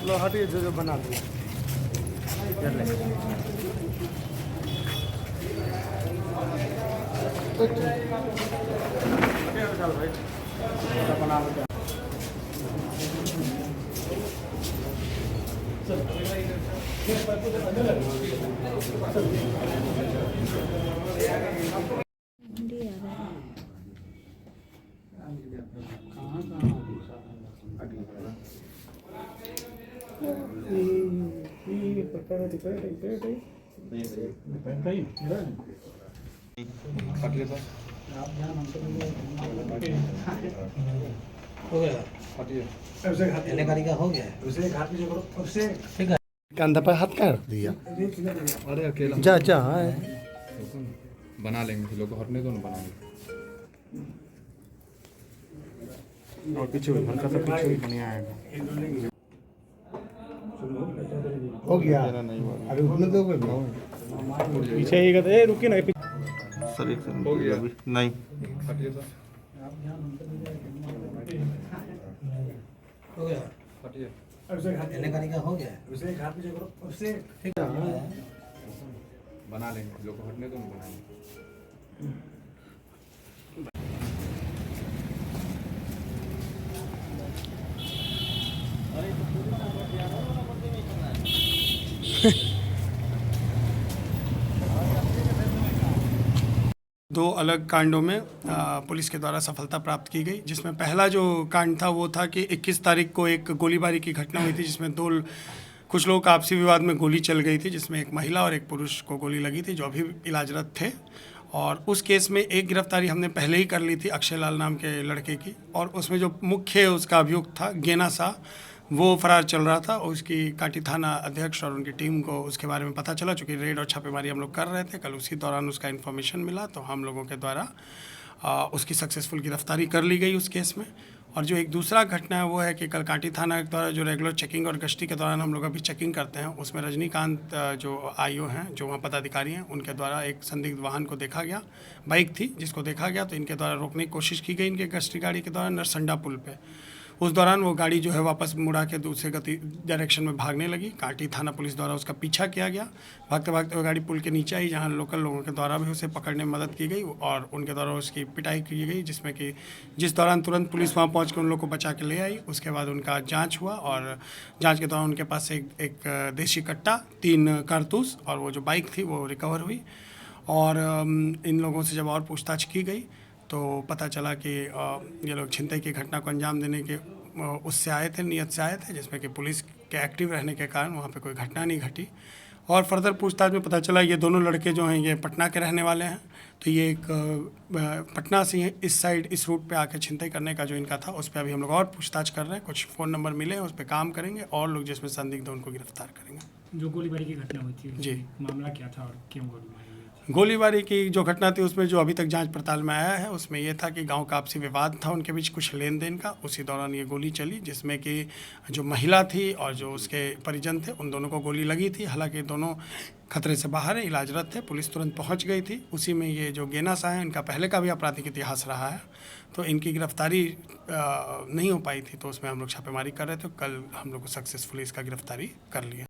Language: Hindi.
लो हटिए जो बना दिया। चल भाई बना लो। हो गया हो गया कंधा पर हाथ क्या रख दिया? अरे अकेला जा जा बना लेंगे, लोग को हटने दो ना, बना लेंगे। और पीछे हल्का सा पीछे भी बढ़िया आएगा। हो गया नहीं हुआ अभी उठने दो पीछे ही गए रुकी ना सर, एक हो गया नहीं हटिए सर, हो गया हटिए। हो गया बना लेंगे, लोग को हटने दो ना, बना लेंगे। दो अलग कांडों में पुलिस के द्वारा सफलता प्राप्त की गई, जिसमें पहला जो कांड था वो था कि 21 तारीख को एक गोलीबारी की घटना हुई थी, जिसमें कुछ लोगों का आपसी विवाद में गोली चल गई थी, जिसमें एक महिला और एक पुरुष को गोली लगी थी जो अभी इलाजरत थे। और उस केस में एक गिरफ्तारी हमने पहले ही कर ली थी अक्षय लाल नाम के लड़के की, और उसमें जो मुख्य उसका अभियुक्त था गेना शाह, वो फरार चल रहा था। उसकी काटी थाना अध्यक्ष और उनकी टीम को उसके बारे में पता चला, चूँकि रेड और छापेमारी हम लोग कर रहे थे कल, उसी दौरान उसका इन्फॉर्मेशन मिला, तो हम लोगों के द्वारा उसकी सक्सेसफुल गिरफ्तारी कर ली गई उस केस में। और जो एक दूसरा घटना है वो है कि कल काटी थाना के द्वारा जो रेगुलर चेकिंग और गश्ती के दौरान हम लोग अभी चेकिंग करते हैं, उसमें रजनीकांत जो आईओ हैं, जो वहाँ पदाधिकारी हैं, उनके द्वारा एक संदिग्ध वाहन को देखा गया, बाइक थी जिसको देखा गया, तो इनके द्वारा रोकने की कोशिश की गई इनके गश्ती गाड़ी के द्वारा नरसंडा पुल पे। उस दौरान वो गाड़ी जो है वापस मुड़ा के दूसरे डायरेक्शन में भागने लगी। काटी थाना पुलिस द्वारा उसका पीछा किया गया। भागते भागते वो गाड़ी पुल के नीचे आई, जहां लोकल लोगों के द्वारा भी उसे पकड़ने में मदद की गई और उनके द्वारा उसकी पिटाई की गई, जिसमें कि जिस दौरान तुरंत पुलिस वहां पहुंच कर उन लोग को बचा के ले आई। उसके बाद उनका जाँच हुआ और जाँच के दौरान उनके पास एक देसी कट्टा, 3 कारतूस और वो जो बाइक थी वो रिकवर हुई। और इन लोगों से जब और पूछताछ की गई तो पता चला कि ये लोग छिनतई की घटना को अंजाम देने के उससे आए थे, नियत से आए थे, जिसमें कि पुलिस के एक्टिव रहने के कारण वहाँ पे कोई घटना नहीं घटी। और फर्दर पूछताछ में पता चला ये दोनों लड़के जो हैं ये पटना के रहने वाले हैं, तो ये एक पटना से इस साइड इस रूट पे आके छिनतई करने का जो इनका था, उस पर अभी हम लोग और पूछताछ कर रहे हैं। कुछ फ़ोन नंबर मिले हैं, उस पर काम करेंगे और लोग जिसमें संदिग्ध उनको गिरफ्तार करेंगे। जो गोलीबारी की घटना हुई थी जी, मामला क्या था और क्यों गोलीबारी हुई थी? गोलीबारी की जो घटना थी उसमें जो अभी तक जांच पड़ताल में आया है उसमें ये था कि गांव का आपसी विवाद था उनके बीच कुछ लेन देन का, उसी दौरान ये गोली चली, जिसमें कि जो महिला थी और जो उसके परिजन थे उन दोनों को गोली लगी थी। हालांकि दोनों खतरे से बाहर है, इलाजरत थे, पुलिस तुरंत पहुंच गई थी। उसी में ये जो गेना शाह है, इनका पहले का भी आपराधिक इतिहास रहा है, तो इनकी गिरफ्तारी नहीं हो पाई थी, तो उसमें हम लोग छापेमारी कर रहे थे। कल हम लोग को सक्सेसफुली इसका गिरफ्तारी कर लिया।